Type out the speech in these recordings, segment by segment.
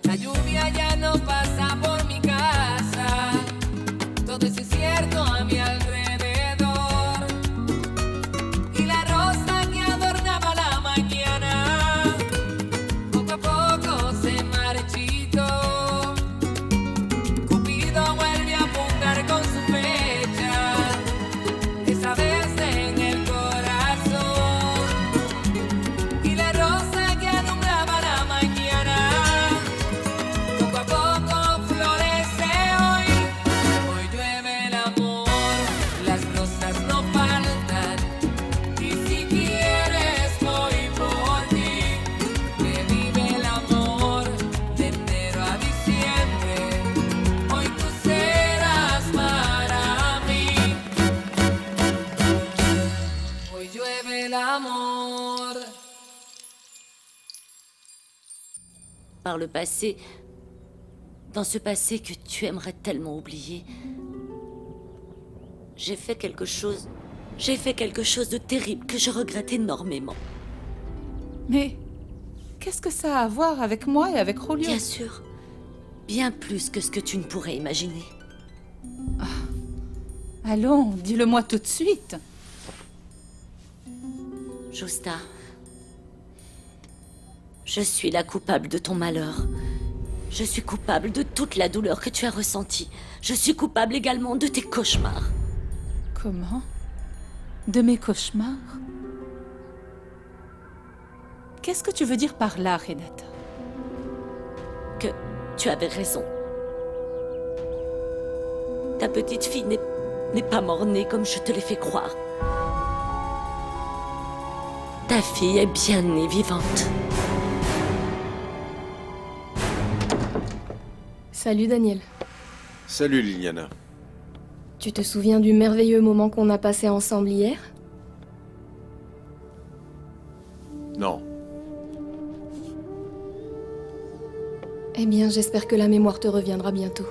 La lluvia ya no pasa por mi casa. Todo es incierto a mi alrededor. Y la rosa que adornaba la mañana poco a poco se marchitó. Cupido vuelve a apuntar con su flecha, esa vez en el corazón. Y la rosa que alumbraba la mañana poco a poco florece hoy. Hoy llueve el amor, las rosas no faltan. Y si quieres voy por ti. Que vive el amor de enero a diciembre. Hoy tú serás para mí. Hoy llueve el amor. Par le passé, dans ce passé que tu aimerais tellement oublier, j'ai fait quelque chose de terrible que je regrette énormément. Mais qu'est-ce que ça a à voir avec moi et avec Julio? Bien sûr, bien plus que ce que tu ne pourrais imaginer. Allons, dis-le-moi tout de suite. Justa, je suis la coupable de ton malheur. Je suis coupable de toute la douleur que tu as ressentie. Je suis coupable également de tes cauchemars. Comment? De mes cauchemars? Qu'est-ce que tu veux dire par là, Renata? Que tu avais raison. Ta petite fille n'est pas mort-née comme je te l'ai fait croire. Ta fille est bien née vivante. Salut Daniel. Salut Liliana. Tu te souviens du merveilleux moment qu'on a passé ensemble hier? Non. Eh bien, j'espère que la mémoire te reviendra bientôt.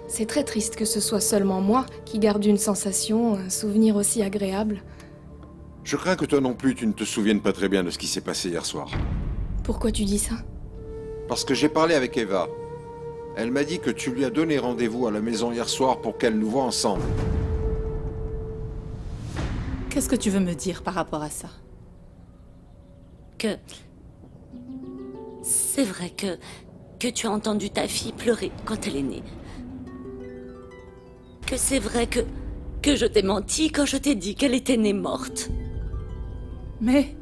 C'est très triste que ce soit seulement moi qui garde une sensation, un souvenir aussi agréable. Je crains que toi non plus tu ne te souviennes pas très bien de ce qui s'est passé hier soir. Pourquoi tu dis ça? Parce que j'ai parlé avec Eva. Elle m'a dit que tu lui as donné rendez-vous à la maison hier soir pour qu'elle nous voie ensemble. Qu'est-ce que tu veux me dire par rapport à ça? Que... C'est vrai que tu as entendu ta fille pleurer quand elle est née. Que c'est vrai que je t'ai menti quand je t'ai dit qu'elle était née morte. Mais...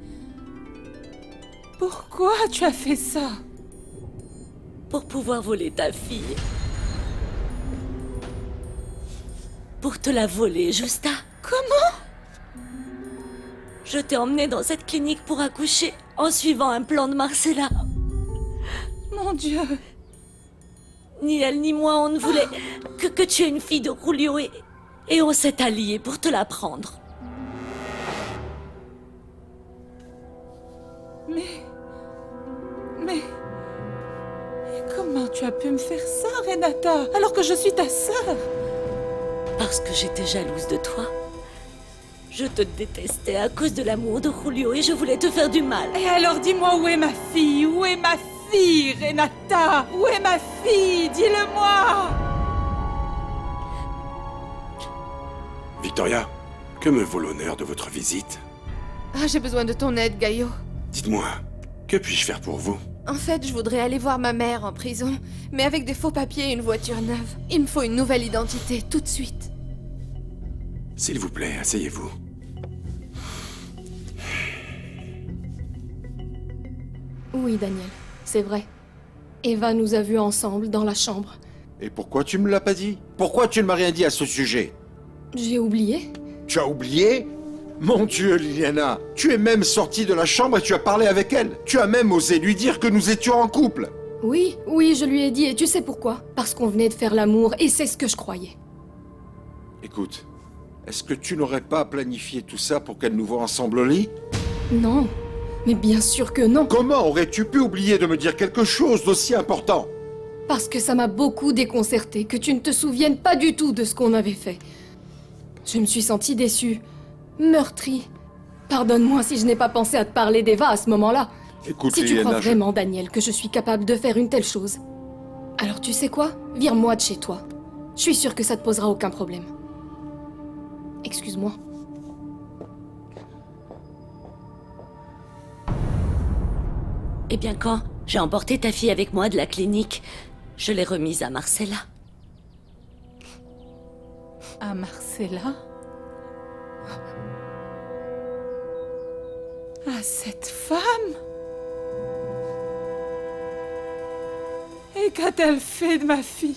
pourquoi tu as fait ça? Pour pouvoir voler ta fille. Pour te la voler, Justa. Comment? Je t'ai emmenée dans cette clinique pour accoucher en suivant un plan de Marcella. Mon Dieu! Ni elle ni moi, on ne voulait que tu aies une fille de Julio et on s'est alliés pour te la prendre. Mais... comment tu as pu me faire ça, Renata, alors que je suis ta sœur? Parce que j'étais jalouse de toi. Je te détestais à cause de l'amour de Julio et je voulais te faire du mal. Et alors dis-moi où est ma fille? Où est ma fille, Renata? Où est ma fille? Dis-le-moi! Victoria, que me vaut l'honneur de votre visite? Ah, j'ai besoin de ton aide, Gaio. Dites-moi, que puis-je faire pour vous? En fait, je voudrais aller voir ma mère en prison, mais avec des faux papiers et une voiture neuve. Il me faut une nouvelle identité, tout de suite. S'il vous plaît, asseyez-vous. Oui, Daniel, c'est vrai. Eva nous a vus ensemble dans la chambre. Et pourquoi tu me l'as pas dit? Pourquoi tu ne m'as rien dit à ce sujet? J'ai oublié. Tu as oublié? Mon Dieu, Liliana, tu es même sortie de la chambre et tu as parlé avec elle. Tu as même osé lui dire que nous étions en couple. Oui, je lui ai dit, et tu sais pourquoi? Parce qu'on venait de faire l'amour, et c'est ce que je croyais. Écoute, est-ce que tu n'aurais pas planifié tout ça pour qu'elle nous voie ensemble au lit? Non, mais bien sûr que non. Comment aurais-tu pu oublier de me dire quelque chose d'aussi important? Parce que ça m'a beaucoup déconcerté, que tu ne te souviennes pas du tout de ce qu'on avait fait. Je me suis sentie déçue, meurtrie. Pardonne-moi si je n'ai pas pensé à te parler d'Eva à ce moment-là. Écoute, Si tu Liliana, crois vraiment, Daniel, que je suis capable de faire une telle chose, Alors tu sais quoi? Vire-moi de chez toi. Je suis sûre que ça te posera aucun problème. Excuse-moi. Eh bien, quand j'ai emporté ta fille avec moi de la clinique, je l'ai remise à Marcella. À Marcella? À cette femme? Et qu'a-t-elle fait de ma fille?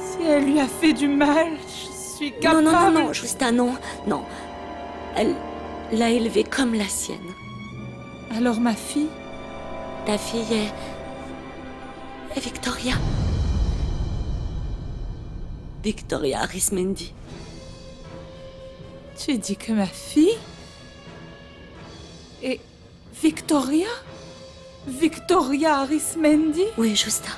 Si elle lui a fait du mal, je suis capable... Non, Justa, non. Elle l'a élevée comme la sienne. Alors ma fille? Ta fille est Victoria. Victoria Arismendi. Tu dis que ma fille est Victoria? Victoria Arismendi? Oui, Justa.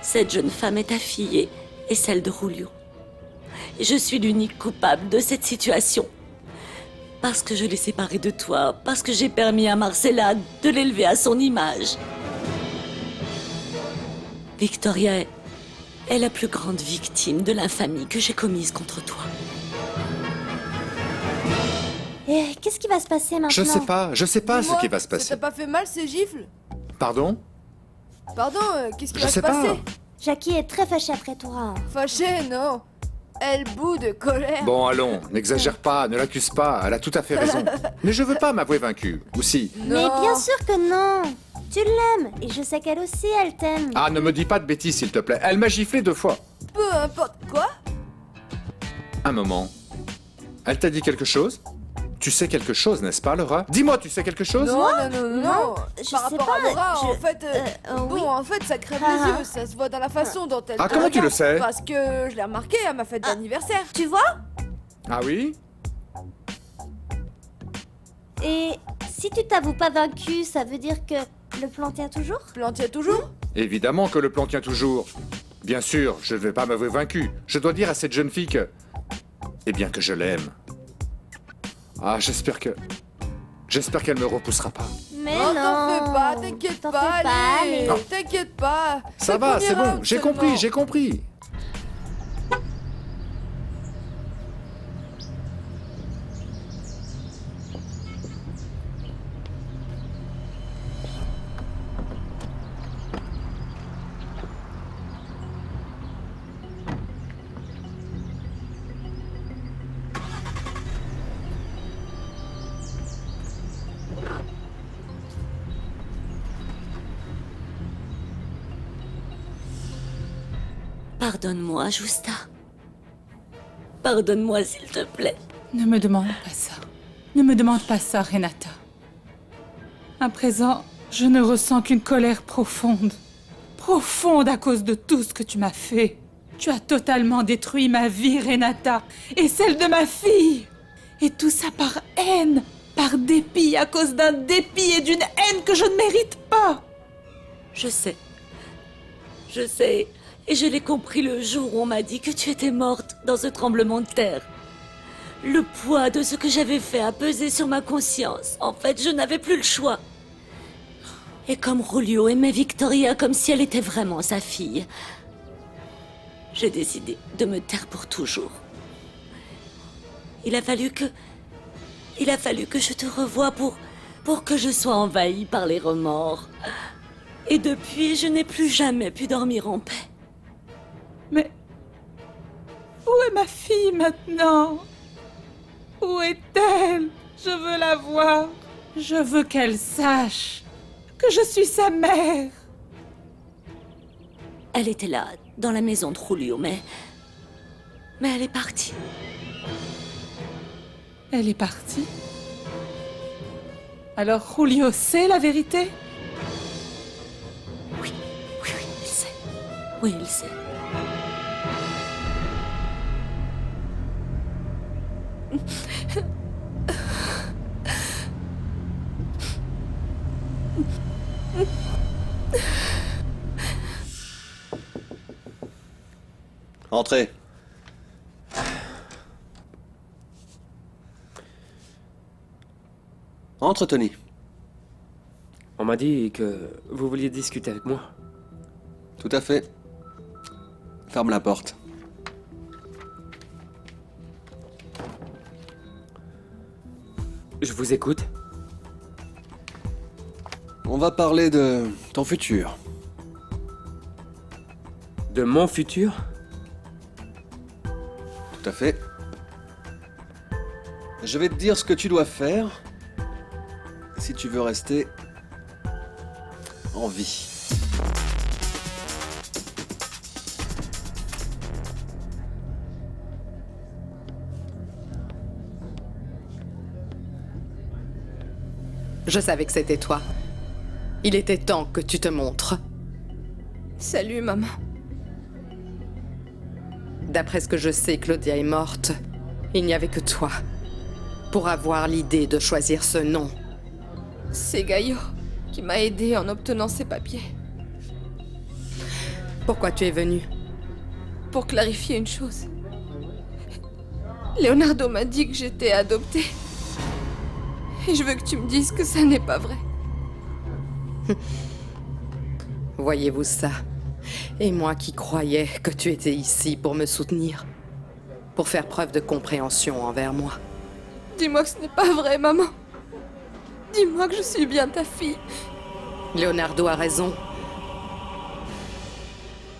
Cette jeune femme est ta fille et celle de Julio. Et je suis l'unique coupable de cette situation. Parce que je l'ai séparée de toi, parce que j'ai permis à Marcella de l'élever à son image. Victoria est la plus grande victime de l'infamie que j'ai commise contre toi. Et qu'est-ce qui va se passer maintenant? Je sais pas ce Dis-moi, qui va se Ça passer. t'a pas fait mal ces gifles? Pardon? Pardon, qu'est-ce qui Je va se sais pas. passer? Jackie est très fâchée après toi. Fâchée, non. Elle bout de colère. Bon, allons, n'exagère pas, ne l'accuse pas, elle a tout à fait raison. Mais je veux pas m'avouer vaincu, ou si? Mais Non. bien sûr que non. Tu l'aimes, et je sais qu'elle aussi, elle t'aime. Ah, ne me dis pas de bêtises, s'il te plaît. Elle m'a giflé 2 fois. Peu importe quoi. Un moment. Elle t'a dit quelque chose? Tu sais quelque chose, n'est-ce pas, Laura? Dis-moi, tu sais quelque chose? Non. je Par sais rapport pas, à Laura, je- en fait... oui. Bon, en fait, ça crève Ah. les yeux. Ça se voit dans la façon dont elle Ah, te comment tu le regarde. sais? Parce que je l'ai remarqué à ma fête d'anniversaire. Tu vois? Ah oui? Et si tu t'avoues pas vaincu, ça veut dire que le plan tient toujours? Plantier toujours? Évidemment que le plan tient toujours. Bien sûr, je ne vais pas m'avouer vaincu. Je dois dire à cette jeune fille que... Eh bien que je l'aime. Ah, j'espère qu'elle me repoussera pas. Mais Oh, non. t'en fais pas, t'inquiète T'en pas, fais pas, allez. allez. Non. T'inquiète pas. Ça le va, premier c'est bon, round j'ai seulement. compris, j'ai compris. Pardonne-moi, Justa. Pardonne-moi, s'il te plaît. Ne me demande pas ça. Ne me demande pas ça, Renata. À présent, je ne ressens qu'une colère profonde. Profonde à cause de tout ce que tu m'as fait. Tu as totalement détruit ma vie, Renata, et celle de ma fille. Et tout ça par haine, par dépit, à cause d'un dépit et d'une haine que je ne mérite pas. Je sais. Et je l'ai compris le jour où on m'a dit que tu étais morte dans ce tremblement de terre. Le poids de ce que j'avais fait a pesé sur ma conscience. En fait, je n'avais plus le choix. Et comme Julio aimait Victoria comme si elle était vraiment sa fille, j'ai décidé de me taire pour toujours. Il a fallu que je te revoie pour que je sois envahie par les remords. Et depuis, je n'ai plus jamais pu dormir en paix. Mais où est ma fille maintenant? Où est-elle? Je veux la voir. Je veux qu'elle sache que je suis sa mère. Elle était là, dans la maison de Julio, mais elle est partie. Elle est partie. Alors Julio sait la vérité? Oui, il sait. Oui, il sait. Entrez. Entre, Tony. On m'a dit que vous vouliez discuter avec moi. Tout à fait. Ferme la porte. Je vous écoute. On va parler de ton futur. De mon futur? Tout à fait. Je vais te dire ce que tu dois faire si tu veux rester en vie. Je savais que c'était toi. Il était temps que tu te montres. Salut, maman. D'après ce que je sais, Claudia est morte. Il n'y avait que toi pour avoir l'idée de choisir ce nom. C'est Gaio qui m'a aidé en obtenant ces papiers. Pourquoi tu es venu? Pour clarifier une chose. Leonardo m'a dit que j'étais adoptée. Et je veux que tu me dises que ça n'est pas vrai. Voyez-vous ça? Et moi qui croyais que tu étais ici pour me soutenir. Pour faire preuve de compréhension envers moi. Dis-moi que ce n'est pas vrai, maman. Dis-moi que je suis bien ta fille. Leonardo a raison.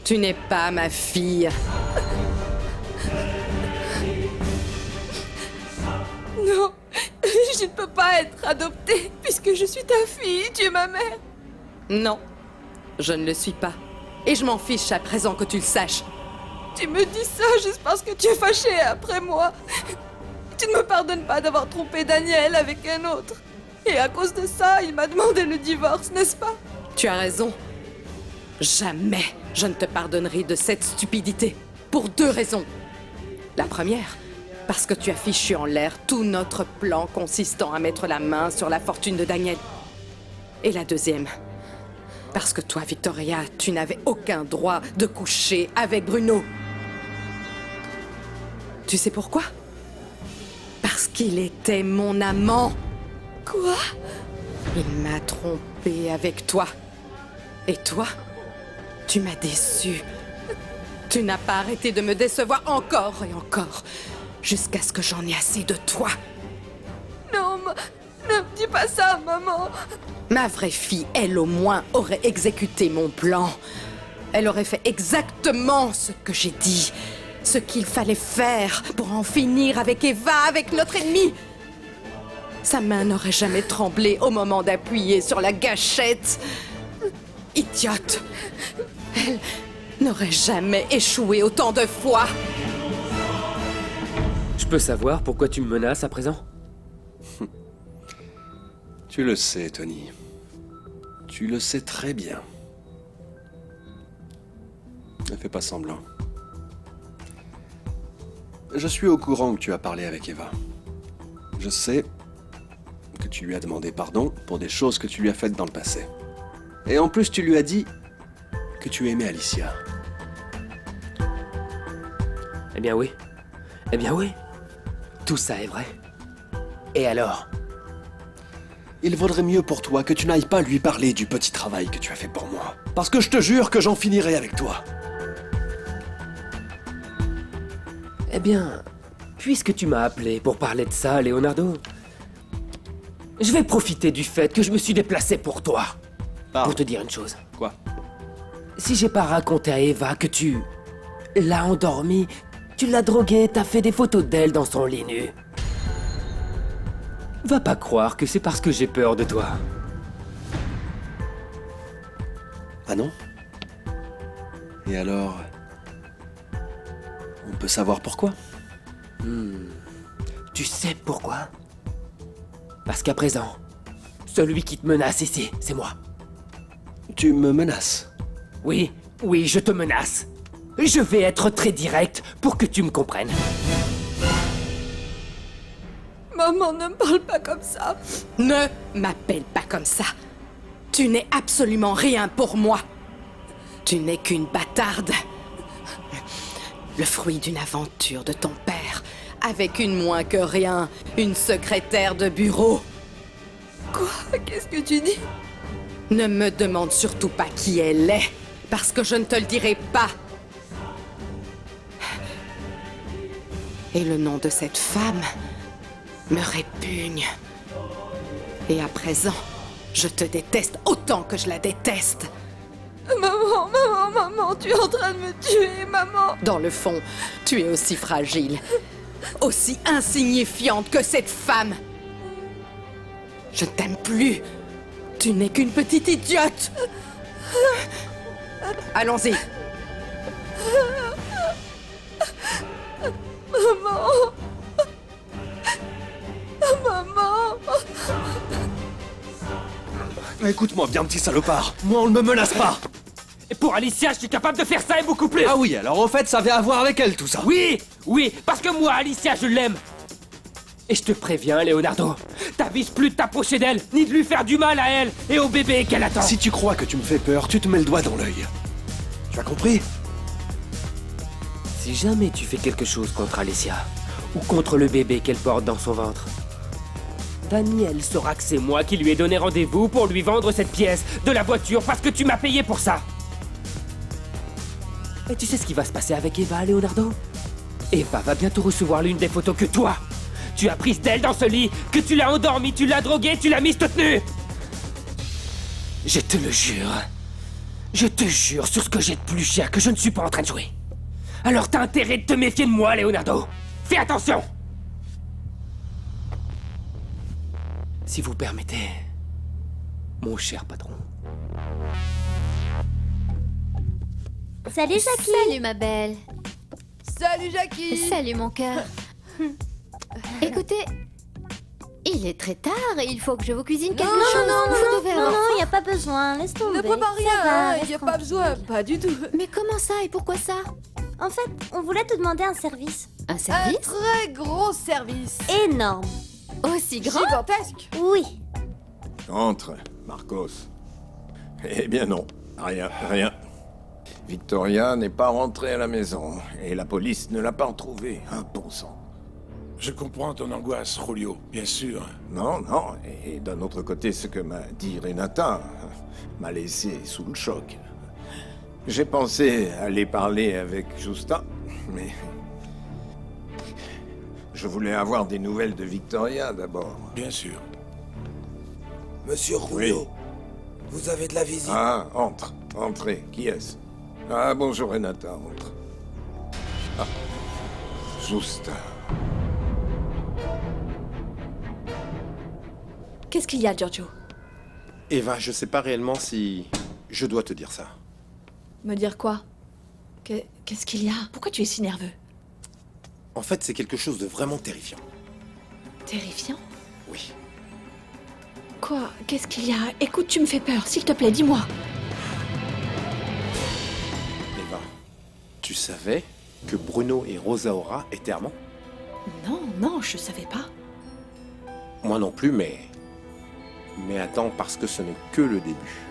Tu n'es pas ma fille. Non, je ne peux pas être adoptée puisque je suis ta fille, tu es ma mère. Non, je ne le suis pas. Et je m'en fiche à présent que tu le saches. Tu me dis ça juste parce que tu es fâchée après moi. Tu ne me pardonnes pas d'avoir trompé Daniel avec un autre. Et à cause de ça, il m'a demandé le divorce, n'est-ce pas? Tu as raison. Jamais je ne te pardonnerai de cette stupidité. Pour 2 raisons. La première, parce que tu as fichu en l'air tout notre plan consistant à mettre la main sur la fortune de Daniel. Et la deuxième, parce que toi, Victoria, tu n'avais aucun droit de coucher avec Bruno. Tu sais pourquoi? Parce qu'il était mon amant. Quoi? Il m'a trompée avec toi. Et toi, tu m'as déçue. Tu n'as pas arrêté de me décevoir encore et encore, jusqu'à ce que j'en ai assez de toi. Non, ne me dis pas ça, maman. Ma vraie fille, elle au moins, aurait exécuté mon plan. Elle aurait fait exactement ce que j'ai dit. Ce qu'il fallait faire pour en finir avec Eva, avec notre ennemi. Sa main n'aurait jamais tremblé au moment d'appuyer sur la gâchette. Idiote. Elle n'aurait jamais échoué autant de fois. Je peux savoir pourquoi tu me menaces à présent? Tu le sais, Tony. Tu le sais très bien. Ne fais pas semblant. Je suis au courant que tu as parlé avec Eva. Je sais que tu lui as demandé pardon pour des choses que tu lui as faites dans le passé. Et en plus, tu lui as dit que tu aimais Alicia. Eh bien oui. Eh bien oui. Tout ça est vrai. Et alors? Il vaudrait mieux pour toi que tu n'ailles pas lui parler du petit travail que tu as fait pour moi. Parce que je te jure que j'en finirai avec toi. Eh bien, puisque tu m'as appelé pour parler de ça, Leonardo, je vais profiter du fait que je me suis déplacé pour toi. Pour te dire une chose. Quoi? Si j'ai pas raconté à Eva que tu l'as endormie, tu l'as droguée, t'as fait des photos d'elle dans son lit nu. Va pas croire que c'est parce que j'ai peur de toi. Ah non? Et alors... on peut savoir pourquoi? Tu sais pourquoi? Parce qu'à présent, celui qui te menace ici, c'est moi. Tu me menaces? Oui, oui, je te menace. Je vais être très direct pour que tu me comprennes. Maman, ne me parle pas comme ça. Ne m'appelle pas comme ça. Tu n'es absolument rien pour moi. Tu n'es qu'une bâtarde. Le fruit d'une aventure de ton père, avec une moins que rien, une secrétaire de bureau. Quoi? Qu'est-ce que tu dis? Ne me demande surtout pas qui elle est, parce que je ne te le dirai pas. Et le nom de cette femme me répugne. Et à présent, je te déteste autant que je la déteste. Maman, maman, maman, tu es en train de me tuer, maman. Dans le fond, tu es aussi fragile, aussi insignifiante que cette femme. Je ne t'aime plus. Tu n'es qu'une petite idiote. Allons-y. Maman. Maman. Écoute-moi bien, petit salopard. Moi, on ne me menace pas. Et pour Alicia, je suis capable de faire ça et beaucoup plus. Ah oui, alors au fait, ça avait à voir avec elle, tout ça. Oui, oui, parce que moi, Alicia, je l'aime. Et je te préviens, Leonardo, t'avises plus de t'approcher d'elle, ni de lui faire du mal à elle et au bébé qu'elle attend. Si tu crois que tu me fais peur, tu te mets le doigt dans l'œil. Tu as compris? Si jamais tu fais quelque chose contre Alicia, ou contre le bébé qu'elle porte dans son ventre, Daniel saura que c'est moi qui lui ai donné rendez-vous pour lui vendre cette pièce de la voiture parce que tu m'as payé pour ça. Et tu sais ce qui va se passer avec Eva, Leonardo? Eva va bientôt recevoir l'une des photos que toi, tu as prises d'elle dans ce lit, que tu l'as endormie, tu l'as droguée, tu l'as mise toute nue. Je te le jure. Je te jure sur ce que j'ai de plus cher que je ne suis pas en train de jouer. Alors t'as intérêt de te méfier de moi, Leonardo. Fais attention! Si vous permettez, mon cher patron. Salut Jackie. Salut ma belle. Salut Jackie. Salut mon cœur. Écoutez, il est très tard et il faut que je vous cuisine quelque chose. Vous devez avoir Non, y a pas besoin, laisse tomber. Ne prépare Ça va, rien, il reste n'y a pas tranquille. besoin, pas du tout. Mais comment ça et pourquoi ça? En fait, on voulait te demander un service. Un Un service très gros service. Énorme. aussi grand? Gigantesque. Oui. Entre, Marcos. Eh bien non, rien. Victoria n'est pas rentrée à la maison, et la police ne l'a pas retrouvée. Un bon sang. Je comprends ton angoisse, Julio, bien sûr. Non, et d'un autre côté, ce que m'a dit Renata m'a laissé sous le choc. J'ai pensé aller parler avec Justa, mais... je voulais avoir des nouvelles de Victoria d'abord. Bien sûr. Monsieur Julio, vous avez de la visite. Ah, entrez, qui est-ce? Ah, bonjour Renata, entre. Ah, Justa. Qu'est-ce qu'il y a, Giorgio? Eva, je sais pas réellement si je dois te dire ça. Me dire quoi? Qu'est-ce qu'il y a? Pourquoi tu es si nerveux? En fait, c'est quelque chose de vraiment terrifiant. Terrifiant? Oui. Quoi? Qu'est-ce qu'il y a? Écoute, tu me fais peur, s'il te plaît, dis-moi. Eva, tu savais que Bruno et Rosaura étaient amants? Non, je savais pas. Moi non plus, mais attends, parce que ce n'est que le début.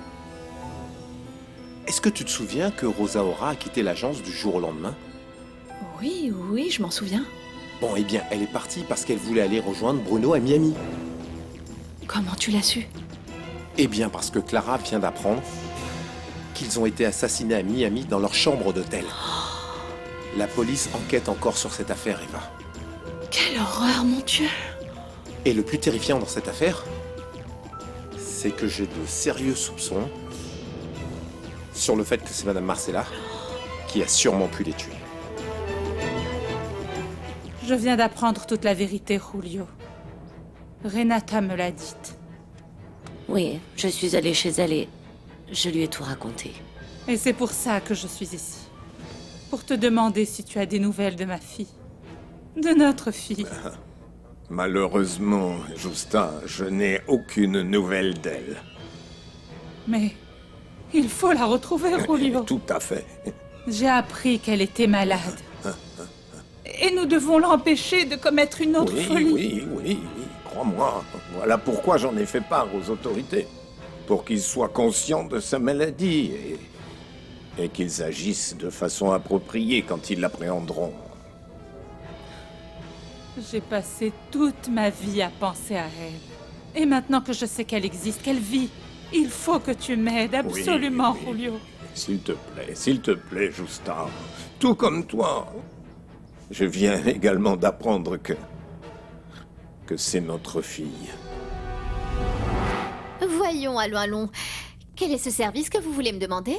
Est-ce que tu te souviens que Rosaura a quitté l'agence du jour au lendemain? Oui, je m'en souviens. Bon, eh bien, elle est partie parce qu'elle voulait aller rejoindre Bruno à Miami. Comment tu l'as su? Eh bien, parce que Clara vient d'apprendre qu'ils ont été assassinés à Miami dans leur chambre d'hôtel. La police enquête encore sur cette affaire, Eva. Quelle horreur, mon Dieu! Et le plus terrifiant dans cette affaire, c'est que j'ai de sérieux soupçons sur le fait que c'est Madame Marcella qui a sûrement pu les tuer. Je viens d'apprendre toute la vérité, Julio. Renata me l'a dite. Oui, je suis allée chez elle et je lui ai tout raconté. Et c'est pour ça que je suis ici. Pour te demander si tu as des nouvelles de ma fille. De notre fille. Malheureusement, Justa, je n'ai aucune nouvelle d'elle. Mais il faut la retrouver, Julio. Tout à fait. J'ai appris qu'elle était malade. Et nous devons l'empêcher de commettre une autre folie. Oui, crois-moi. Voilà pourquoi j'en ai fait part aux autorités. Pour qu'ils soient conscients de sa maladie et qu'ils agissent de façon appropriée quand ils l'appréhenderont. J'ai passé toute ma vie à penser à elle. Et maintenant que je sais qu'elle existe, qu'elle vit, Il faut que tu m'aides, absolument, Oui. Julio. S'il te plaît, Justa. Tout comme toi. Je viens également d'apprendre que c'est notre fille. Voyons, allons. Quel est ce service que vous voulez me demander?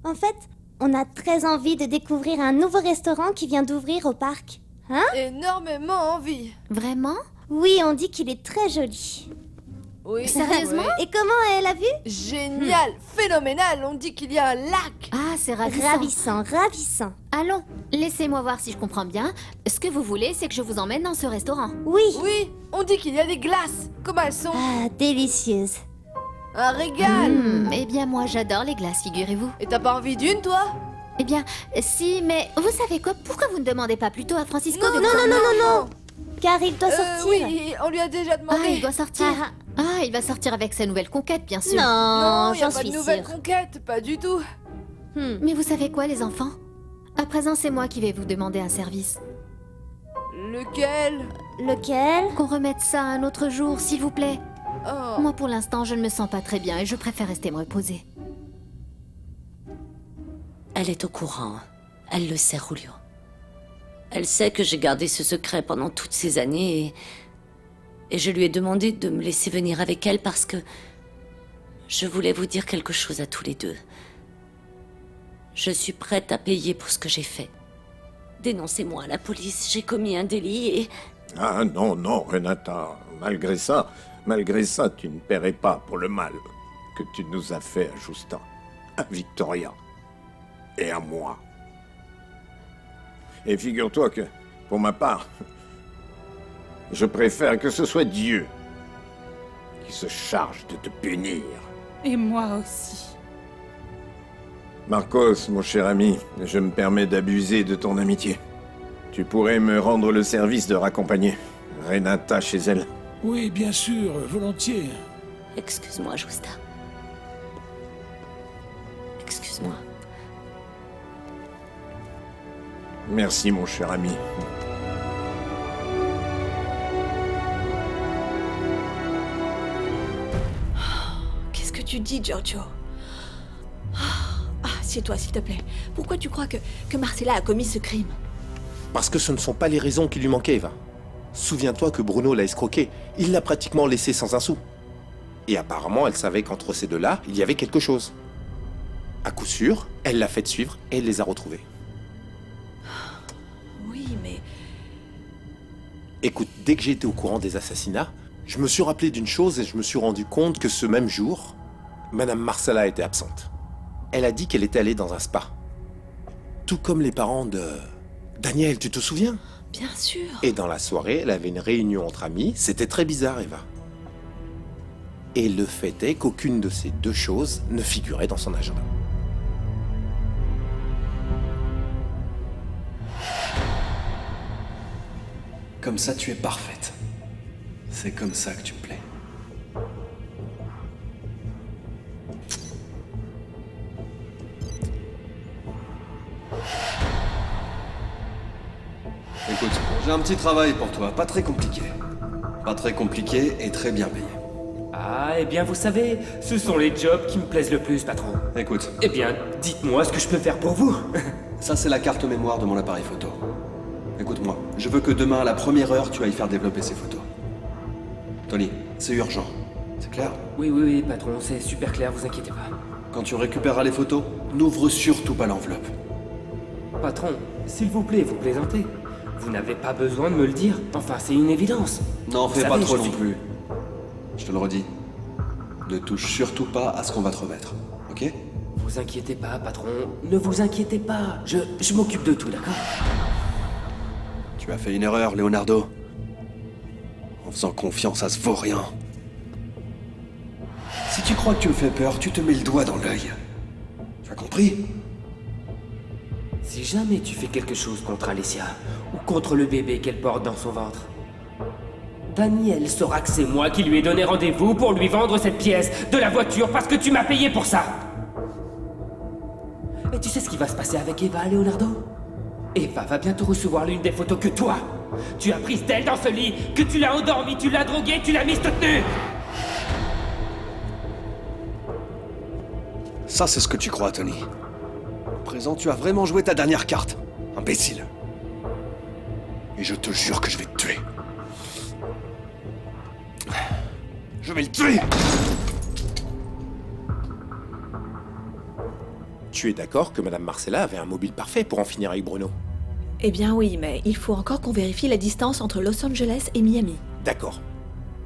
En fait, on a très envie de découvrir un nouveau restaurant qui vient d'ouvrir au parc. Hein? Énormément envie. Vraiment? Oui, on dit qu'il est très joli. Oui. Sérieusement? Et comment elle a vu? Génial, phénoménal. On dit qu'il y a un lac. Ah, c'est ravissant. Ravissant, ravissant. Allons, laissez-moi voir si je comprends bien. Ce que vous voulez, c'est que je vous emmène dans ce restaurant. Oui. Oui, on dit qu'il y a des glaces. Comment elles sont? Ah, délicieuse. Un régal. Eh bien, moi, j'adore les glaces, figurez-vous. Et t'as pas envie d'une, toi? Eh bien, si, mais vous savez quoi? Pourquoi vous ne demandez pas plutôt à Francisco de vous Non. Car il doit sortir. Oui, on lui a déjà demandé. Ah, il doit sortir. Ah, il va sortir avec sa nouvelle conquête, bien sûr. Non, y a j'en pas suis de nouvelle sûre. conquête, pas du tout. Mais vous savez quoi, les enfants? À présent, c'est moi qui vais vous demander un service. Lequel? Lequel? Qu'on remette ça un autre jour, s'il vous plaît. Oh. Moi, pour l'instant, je ne me sens pas très bien et je préfère rester me reposer. Elle est au courant. Elle le sait, Julio. Elle sait que j'ai gardé ce secret pendant toutes ces années et je lui ai demandé de me laisser venir avec elle parce que je voulais vous dire quelque chose à tous les deux. Je suis prête à payer pour ce que j'ai fait. Dénoncez-moi à la police, j'ai commis un délit et... Ah non, Renata. Malgré ça, tu ne paierais pas pour le mal que tu nous as fait à Justin, à Victoria et à moi. Et figure-toi que, pour ma part, je préfère que ce soit Dieu qui se charge de te punir. Et moi aussi. Marcos, mon cher ami, je me permets d'abuser de ton amitié. Tu pourrais me rendre le service de raccompagner Renata chez elle? Oui, bien sûr, volontiers. Excuse-moi, Justa. Excuse-moi. Merci, mon cher ami. Qu'est-ce que tu dis, Giorgio? Assieds-toi, s'il te plaît. Pourquoi tu crois que Marcella a commis ce crime? Parce que ce ne sont pas les raisons qui lui manquaient, Eva. Souviens-toi que Bruno l'a escroquée. Il l'a pratiquement laissée sans un sou. Et apparemment, elle savait qu'entre ces deux-là, il y avait quelque chose. À coup sûr, elle l'a fait suivre et elle les a retrouvés. Oui, mais... Écoute, dès que j'ai été au courant des assassinats, je me suis rappelé d'une chose et je me suis rendu compte que ce même jour, Madame Marcella était absente. Elle a dit qu'elle était allée dans un spa. Tout comme les parents de... Daniel, tu te souviens? Bien sûr. Et dans la soirée, elle avait une réunion entre amis. C'était très bizarre, Eva. Et le fait est qu'aucune de ces deux choses ne figurait dans son agenda. Comme ça, tu es parfaite. C'est comme ça que tu me plais. Écoute, j'ai un petit travail pour toi, pas très compliqué. Pas très compliqué et très bien payé. Ah, eh bien, vous savez, ce sont les jobs qui me plaisent le plus, patron. Écoute. Eh bien, dites-moi ce que je peux faire pour vous. Ça, c'est la carte mémoire de mon appareil photo. Écoute-moi, je veux que demain, à la première heure, tu ailles faire développer ces photos. Tony, c'est urgent. C'est clair? Oui, patron, c'est super clair, vous inquiétez pas. Quand tu récupéreras les photos, n'ouvre surtout pas l'enveloppe. Patron, s'il vous plaît, vous plaisantez. Vous n'avez pas besoin de me le dire. Enfin, c'est une évidence. N'en Vous fais pas savez, trop je non suis- plus. Je te le redis. Ne touche surtout pas à ce qu'on va te remettre, ok? Vous inquiétez pas, patron. Ne vous inquiétez pas. Je m'occupe de tout, d'accord? Tu as fait une erreur, Leonardo. En faisant confiance à ce vaurien. Si tu crois que tu me fais peur, tu te mets le doigt dans l'œil. Tu as compris? Si jamais tu fais quelque chose contre Alicia, ou contre le bébé qu'elle porte dans son ventre, Daniel saura que c'est moi qui lui ai donné rendez-vous pour lui vendre cette pièce de la voiture parce que tu m'as payé pour ça. Et tu sais ce qui va se passer avec Eva, Leonardo? Eva va bientôt recevoir l'une des photos que toi, tu as prises d'elle dans ce lit, que tu l'as endormie, tu l'as droguée, tu l'as mise toute nue. Ça, c'est ce que tu crois, Tony. À présent, tu as vraiment joué ta dernière carte. Imbécile. Et je te jure que je vais te tuer. Je vais le tuer! Tu es d'accord que Madame Marcella avait un mobile parfait pour en finir avec Bruno? Eh bien oui, mais il faut encore qu'on vérifie la distance entre Los Angeles et Miami. D'accord.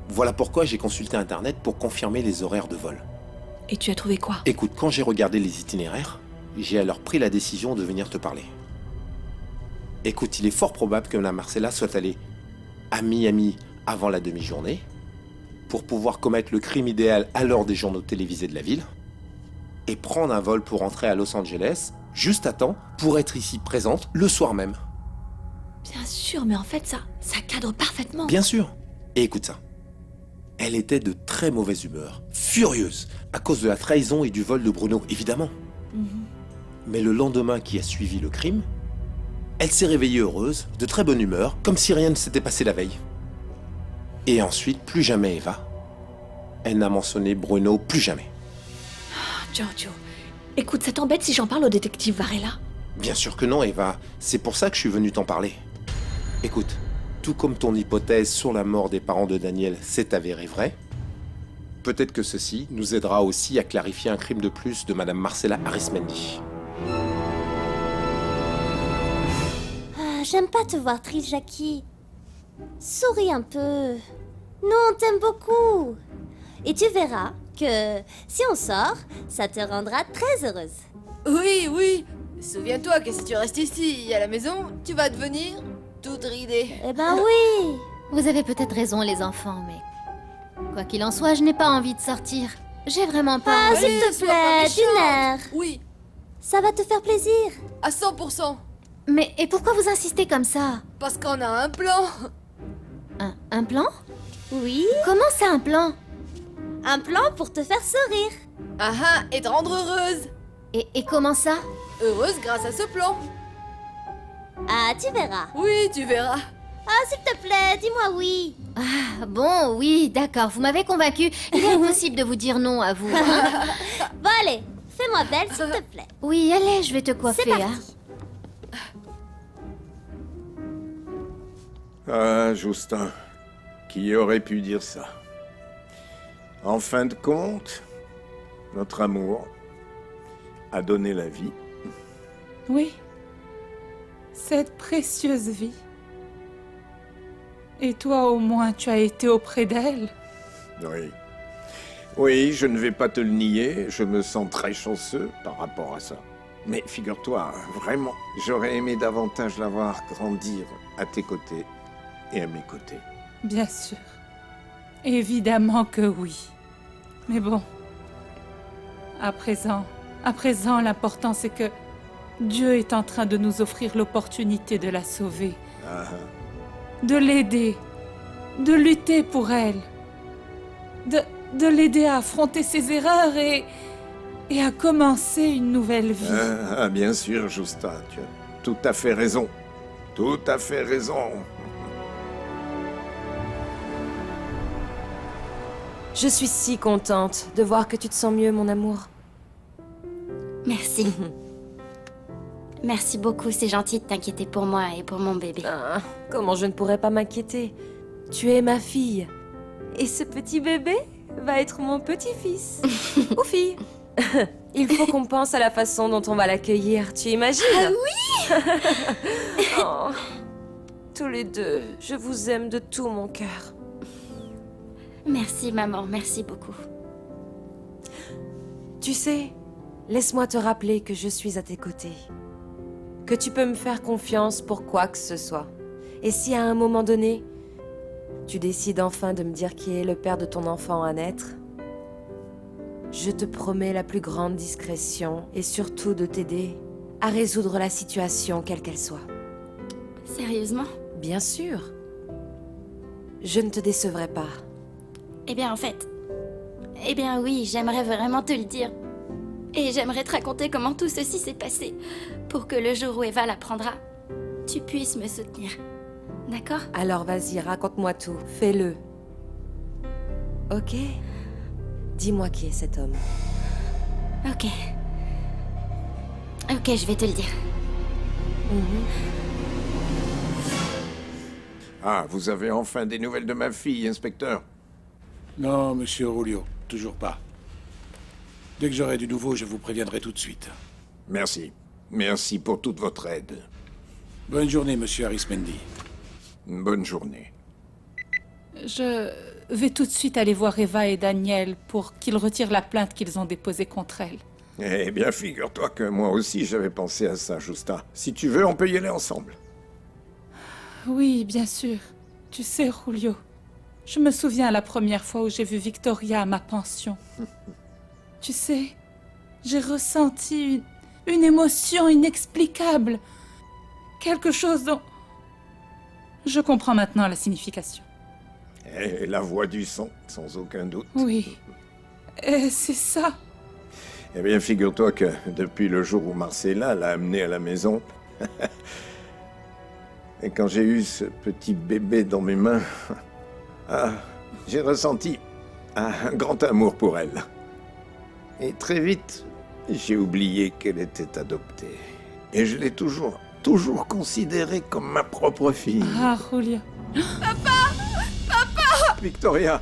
Voilà pourquoi j'ai consulté Internet pour confirmer les horaires de vol. Et tu as trouvé quoi? Écoute, quand j'ai regardé les itinéraires, j'ai alors pris la décision de venir te parler. Écoute, il est fort probable que Madame Marcella soit allée à Miami avant la demi-journée, pour pouvoir commettre le crime idéal à l'heure des journaux télévisés de la ville, et prendre un vol pour rentrer à Los Angeles, juste à temps, pour être ici présente le soir même. Bien sûr, mais en fait, ça cadre parfaitement. Bien sûr. Et écoute ça. Elle était de très mauvaise humeur, furieuse, à cause de la trahison et du vol de Bruno, évidemment. Mais le lendemain qui a suivi le crime, elle s'est réveillée heureuse, de très bonne humeur, comme si rien ne s'était passé la veille. Et ensuite, plus jamais Eva. Elle n'a mentionné Bruno plus jamais. Giorgio, écoute, ça t'embête si j'en parle au détective Varela? Bien sûr que non, Eva. C'est pour ça que je suis venu t'en parler. Écoute, tout comme ton hypothèse sur la mort des parents de Daniel s'est avérée vraie, peut-être que ceci nous aidera aussi à clarifier un crime de plus de Madame Marcella Arismendi. Ah, j'aime pas te voir triste, Jackie. Souris un peu. Nous, on t'aime beaucoup. Et tu verras que si on sort, ça te rendra très heureuse. Oui, oui. Souviens-toi que si tu restes ici, à la maison, tu vas devenir toute ridée. Eh ben oui. Vous avez peut-être raison, les enfants, mais... Quoi qu'il en soit, je n'ai pas envie de sortir. J'ai vraiment pas Ah, envie. s'il te plaît, d'une heure. Oui. Ça va te faire plaisir. À 100%. Mais et pourquoi vous insistez comme ça? Parce qu'on a un plan. Un plan? Oui. Comment ça, un plan? Un plan pour te faire sourire. Ah ah, et te rendre heureuse. Et comment ça? Heureuse grâce à ce plan. Ah, tu verras. Oui, tu verras. Ah, s'il te plaît, dis-moi oui. Ah, bon, oui, d'accord, vous m'avez convaincu. Il est impossible de vous dire non à vous. Hein? Bon, allez, fais-moi belle, s'il te plaît. Oui, allez, je vais te coiffer. C'est parti. Hein. Ah, Justin, qui aurait pu dire ça? En fin de compte, notre amour a donné la vie. Oui. Cette précieuse vie. Et toi, au moins, tu as été auprès d'elle. Oui. Oui, je ne vais pas te le nier, je me sens très chanceux par rapport à ça. Mais figure-toi, vraiment, j'aurais aimé davantage la voir grandir à tes côtés et à mes côtés. Bien sûr. Évidemment que oui. Mais bon. À présent, l'important c'est que Dieu est en train de nous offrir l'opportunité de la sauver. De l'aider. De lutter pour elle. De l'aider à affronter ses erreurs et à commencer une nouvelle vie. Ah, bien sûr, Justin, tu as tout à fait raison. Tout à fait raison. Je suis si contente de voir que tu te sens mieux, mon amour. Merci. Merci beaucoup, c'est gentil de t'inquiéter pour moi et pour mon bébé. Ah, comment je ne pourrais pas m'inquiéter? Tu es ma fille. Et ce petit bébé va être mon petit-fils. Ou fille. Il faut qu'on pense à la façon dont on va l'accueillir, tu imagines? Ah oui. Oh, tous les deux, je vous aime de tout mon cœur. Merci, maman, merci beaucoup. Tu sais, laisse-moi te rappeler que je suis à tes côtés. Que tu peux me faire confiance pour quoi que ce soit. Et si à un moment donné, tu décides enfin de me dire qui est le père de ton enfant à naître, je te promets la plus grande discrétion et surtout de t'aider à résoudre la situation quelle qu'elle soit. Sérieusement? Bien sûr. Je ne te décevrai pas. Eh bien, oui, j'aimerais vraiment te le dire. Et j'aimerais te raconter comment tout ceci s'est passé, pour que le jour où Eva l'apprendra, tu puisses me soutenir. D'accord? Alors vas-y, raconte-moi tout. Fais-le. Ok? Dis-moi qui est cet homme. Ok. Ok, je vais te le dire. Ah, vous avez enfin des nouvelles de ma fille, inspecteur? Non, monsieur Rulio, toujours pas. Dès que j'aurai du nouveau, je vous préviendrai tout de suite. Merci. Merci pour toute votre aide. Bonne journée, monsieur Arismendi. Bonne journée. Je vais tout de suite aller voir Eva et Daniel pour qu'ils retirent la plainte qu'ils ont déposée contre elle. Eh bien, figure-toi que moi aussi j'avais pensé à ça, Justa. Si tu veux, on peut y aller ensemble. Oui, bien sûr. Tu sais, Julio, je me souviens la première fois où j'ai vu Victoria à ma pension. Tu sais, j'ai ressenti une émotion inexplicable. Quelque chose dont... Je comprends maintenant la signification. Et la voix du son, sans aucun doute. Oui, et c'est ça. Eh bien, figure-toi que depuis le jour où Marcella l'a amenée à la maison, et quand j'ai eu ce petit bébé dans mes mains, j'ai ressenti un grand amour pour elle. Et très vite, j'ai oublié qu'elle était adoptée. Et je l'ai toujours considérée comme ma propre fille. Ah, Julio. Papa! Papa! Victoria,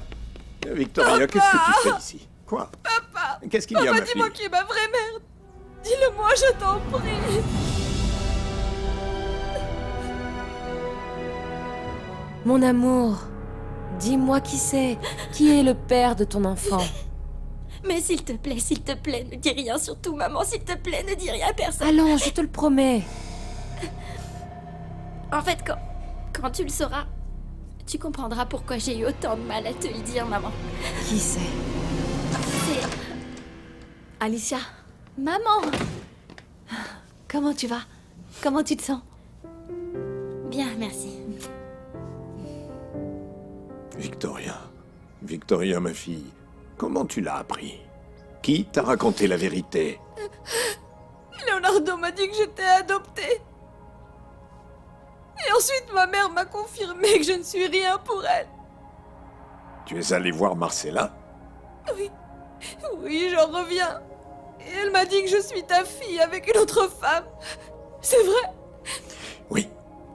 qu'est-ce que tu fais ici? Quoi? Papa! Qu'est-ce qu'il y a, ma fille? Dis-moi qui est ma vraie mère! Dis-le-moi, je t'en prie! Mon amour, dis-moi qui c'est. Qui est le père de ton enfant? Mais s'il te plaît, ne dis rien, surtout maman, s'il te plaît, ne dis rien à personne. Allons, je te le promets. En fait, quand tu le sauras, tu comprendras pourquoi j'ai eu autant de mal à te le dire, maman. Qui c'est? C'est... Alicia, Maman! comment tu vas? Comment tu te sens? Bien, merci. Victoria, ma fille, comment tu l'as appris? Qui t'a raconté la vérité? Leonardo m'a dit que j'étais adoptée. Et ensuite, ma mère m'a confirmé que je ne suis rien pour elle. Tu es allé voir Marcella? Oui, j'en reviens. Et elle m'a dit que je suis ta fille avec une autre femme. C'est vrai?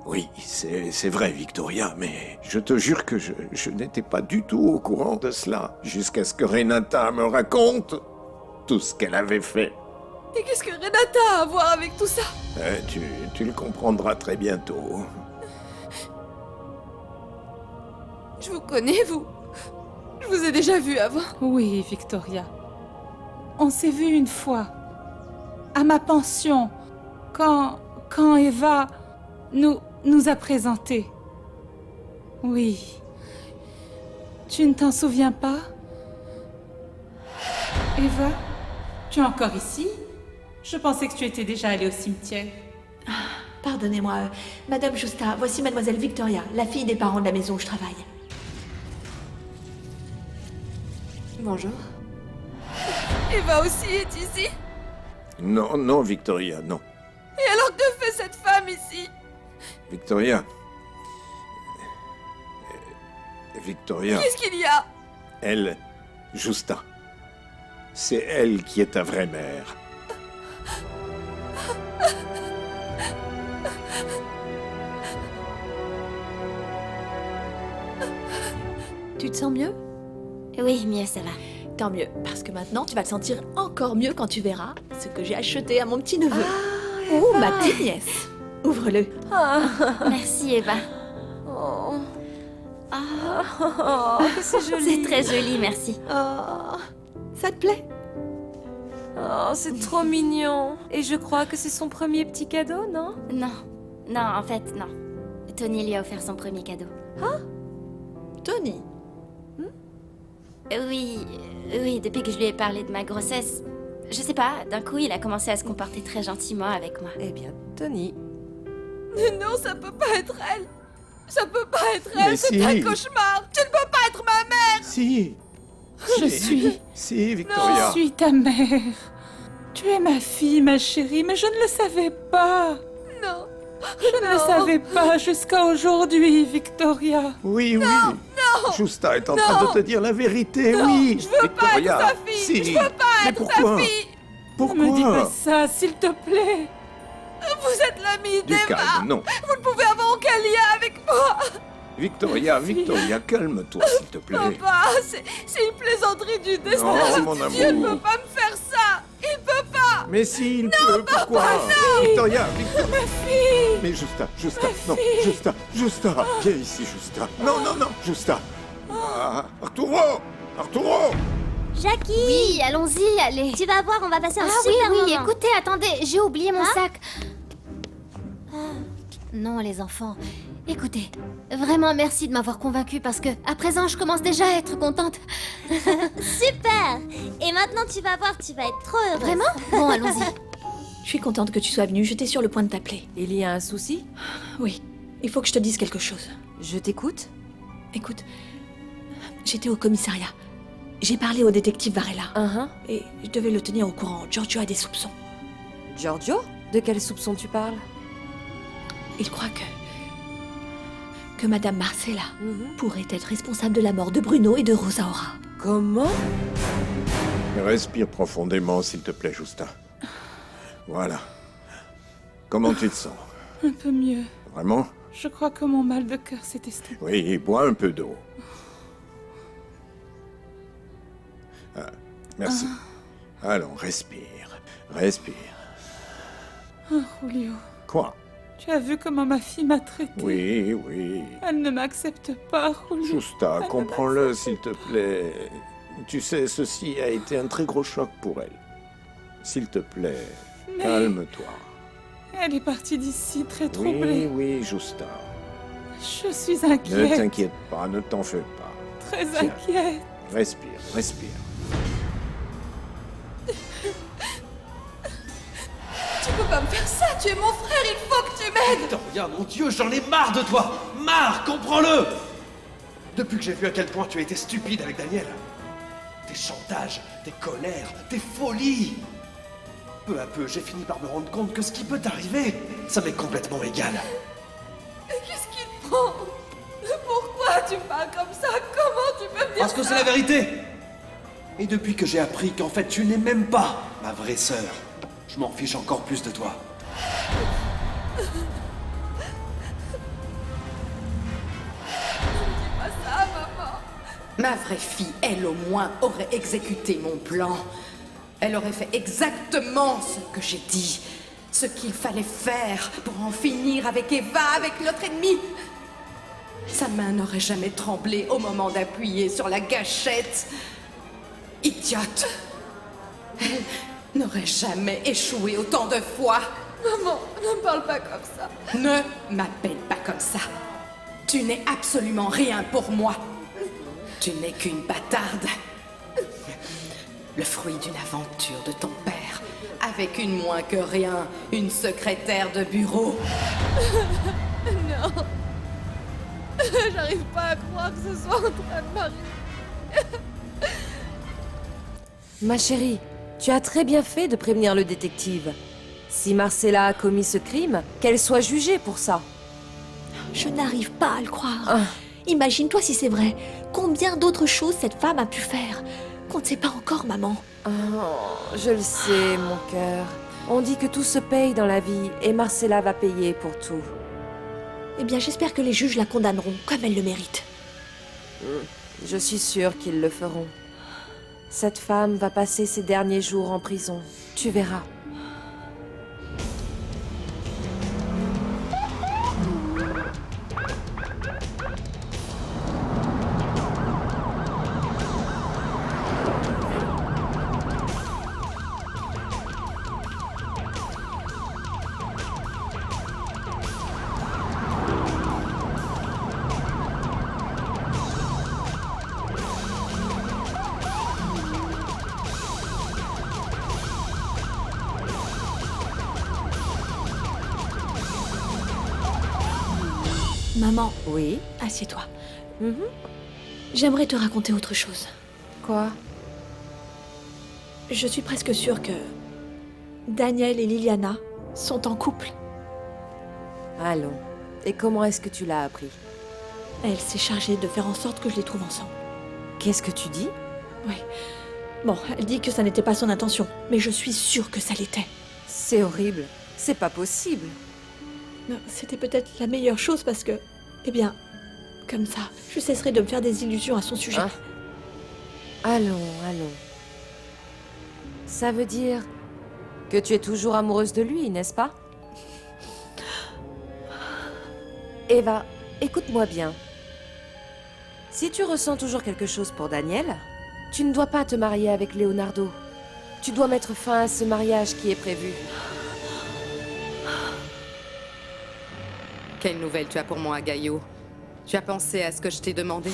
Oui, c'est vrai, Victoria, mais je te jure que je n'étais pas du tout au courant de cela, jusqu'à ce que Renata me raconte tout ce qu'elle avait fait. Et qu'est-ce que Renata a à voir avec tout ça? Tu le comprendras très bientôt. Je vous connais, vous. Je vous ai déjà vu avant. Oui, Victoria. On s'est vu une fois. À ma pension. Quand Eva nous a présentés. Oui. Tu ne t'en souviens pas? Eva, tu es encore ici? Je pensais que tu étais déjà allée au cimetière. Pardonnez-moi, Madame Justa, voici Mademoiselle Victoria, la fille des parents de la maison où je travaille. Bonjour. Eva aussi est ici? Non, Victoria, non. Et alors que fait cette femme ici? Victoria. Qu'est-ce qu'il y a? Elle, Justa. C'est elle qui est ta vraie mère. Tu te sens mieux? Oui, mieux, ça va. Tant mieux, parce que maintenant tu vas te sentir encore mieux quand tu verras ce que j'ai acheté à mon petit neveu. Oh, ma petite nièce. Ouvre-le. Merci, Eva. C'est joli. C'est très joli, merci. Ça te plaît? Oh, c'est trop mignon. Et je crois que c'est son premier petit cadeau, non? Non, en fait, non. Tony lui a offert son premier cadeau. Tony? Oui, depuis que je lui ai parlé de ma grossesse, je sais pas, d'un coup, il a commencé à se comporter très gentiment avec moi. Eh bien, Tony... Non, ça peut pas être elle. Ça peut pas être Mais elle, c'est si. un cauchemar. Tu ne peux pas être ma mère. Si. Si, Victoria. Je suis ta mère. Tu es ma fille, ma chérie, mais je ne le savais pas. Non. Je ne le savais pas jusqu'à aujourd'hui, Victoria. Oui. Non. Justa est en train de te dire la vérité, oui. Je veux Victoria. pas être sa fille. Si. Je veux pas Mais être pourquoi? sa fille. Pourquoi? Ne me dis pas ça, s'il te plaît. Vous êtes l'ami Du d'Eva. calme, non. Vous ne pouvez avoir aucun lien avec moi. Victoria, calme-toi, s'il te plaît. Papa, c'est une plaisanterie du destin. Non, mon Dieu ne amour. peut pas me faire ça. Il peut pas. Mais si, il Non, peut, papa, pourquoi non. Victoria, Ma fille. Mais Justa, non, Justa, viens ici, Justa. Non, Justa. Ah, Arturo Jackie! Oui, allons-y, allez. Tu vas voir, on va passer un Ah super oui, moment. écoutez, attendez, j'ai oublié mon Hein sac. Non, les enfants. Écoutez, vraiment merci de m'avoir convaincue parce que, à présent, je commence déjà à être contente. Super! Et maintenant, tu vas voir, tu vas être trop heureuse. Vraiment? Bon, allons-y. Je suis contente que tu sois venue, j'étais sur le point de t'appeler. Il y a un souci? Oui, il faut que je te dise quelque chose. Je t'écoute. Écoute, j'étais au commissariat. J'ai parlé au détective Varela. Et je devais le tenir au courant. Giorgio a des soupçons. Giorgio? De quels soupçons tu parles? Il croit que Madame Marcella pourrait être responsable de la mort de Bruno et de Rosaura. Comment? Respire profondément, s'il te plaît, Justa. Voilà. Comment tu te sens? Un peu mieux. Vraiment? Je crois que mon mal de cœur s'est estompé. Oui, bois un peu d'eau. Ah, merci. Allons, respire. Oh, Julio, Quoi? tu as vu comment ma fille m'a traité? Oui. Elle ne m'accepte pas, Julio. Justa, comprends-le, s'il te plaît. Tu sais, ceci a été un très gros choc pour elle. S'il te plaît, Mais- calme-toi. Elle est partie d'ici très troublée. Oui, Justa. Je suis Ne inquiète. t'inquiète pas, ne t'en fais pas. Très Tiens. inquiète. Respire. Tu peux pas me faire ça. Tu es mon frère. Il faut que tu m'aides. Victoria, mon Dieu, j'en ai marre de toi. Marre, comprends-le. Depuis que j'ai vu à quel point tu as été stupide avec Daniel. Tes chantages, tes colères, tes folies. Peu à peu, j'ai fini par me rendre compte que ce qui peut t'arriver, ça m'est complètement égal. Qu'est-ce qui te prend? Pourquoi tu parles comme ça? Comment tu peux me dire Parce que ça? c'est la vérité. Et depuis que j'ai appris qu'en fait tu n'es même pas ma vraie sœur, je m'en fiche encore plus de toi. Dis pas ça, maman. Ma vraie fille, elle au moins, aurait exécuté mon plan. Elle aurait fait exactement ce que j'ai dit. Ce qu'il fallait faire pour en finir avec Eva, avec notre ennemi. Sa main n'aurait jamais tremblé au moment d'appuyer sur la gâchette. Idiote. Elle n'aurait jamais échoué autant de fois. Maman, ne me parle pas comme ça. Ne m'appelle pas comme ça. Tu n'es absolument rien pour moi. Tu n'es qu'une bâtarde. Le fruit d'une aventure de ton père, avec une moins que rien, une secrétaire de bureau. Non. J'arrive pas à croire que ce soit en train de m'arriver. Ma chérie, tu as très bien fait de prévenir le détective. Si Marcella a commis ce crime, qu'elle soit jugée pour ça. Je n'arrive pas à le croire. Imagine-toi si c'est vrai. Combien d'autres choses cette femme a pu faire qu'on ne sait pas encore, maman. Oh, je le sais, mon cœur. On dit que tout se paye dans la vie et Marcella va payer pour tout. Eh bien, j'espère que les juges la condamneront comme elle le mérite. Je suis sûre qu'ils le feront. Cette femme va passer ses derniers jours en prison. Tu verras. Maman. Oui. Assieds-toi. J'aimerais te raconter autre chose. Quoi? Je suis presque sûre que Daniel et Liliana sont en couple. Allons. Et comment est-ce que tu l'as appris? Elle s'est chargée de faire en sorte que je les trouve ensemble. Qu'est-ce que tu dis? Oui. Bon, elle dit que ça n'était pas son intention, mais je suis sûre que ça l'était. C'est horrible. C'est pas possible. Non, c'était peut-être la meilleure chose parce que... Eh bien, comme ça, je cesserai de me faire des illusions à son sujet. Hein? Allons, allons. Ça veut dire que tu es toujours amoureuse de lui, n'est-ce pas? Eva, écoute-moi bien. Si tu ressens toujours quelque chose pour Daniel, tu ne dois pas te marier avec Leonardo. Tu dois mettre fin à ce mariage qui est prévu. Quelle nouvelle tu as pour moi, Gaillot? Tu as pensé à ce que je t'ai demandé?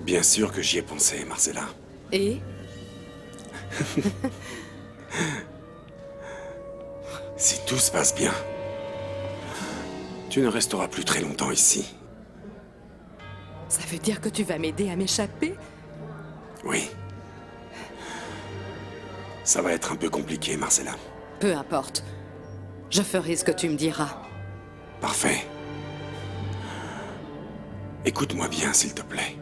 Bien sûr que j'y ai pensé, Marcella. Et? Si tout se passe bien, tu ne resteras plus très longtemps ici. Ça veut dire que tu vas m'aider à m'échapper? Oui. Ça va être un peu compliqué, Marcella. Peu importe. Je ferai ce que tu me diras. Parfait. Écoute-moi bien, s'il te plaît.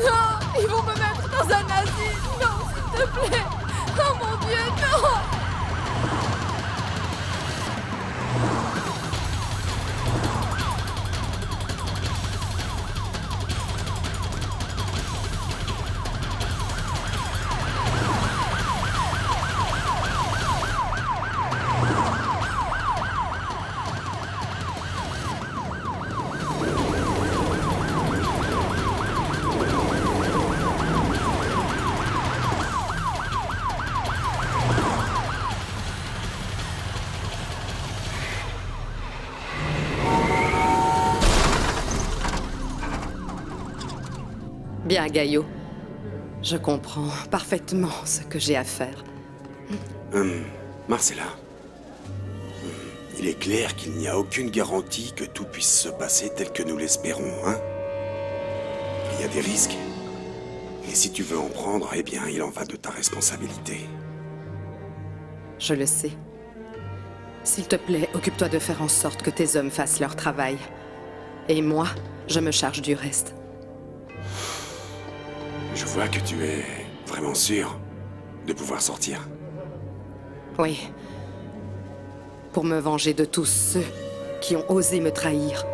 Non, ils vont me mettre dans un asile. Non, s'il te plaît. Oh mon Dieu, non. Bien, Gaillot. Je comprends parfaitement ce que j'ai à faire. Marcella. Il est clair qu'il n'y a aucune garantie que tout puisse se passer tel que nous l'espérons, hein? Il y a des risques. Et si tu veux en prendre, eh bien, il en va de ta responsabilité. Je le sais. S'il te plaît, occupe-toi de faire en sorte que tes hommes fassent leur travail. Et moi, je me charge du reste. Je vois que tu es vraiment sûr de pouvoir sortir. Oui. Pour me venger de tous ceux qui ont osé me trahir.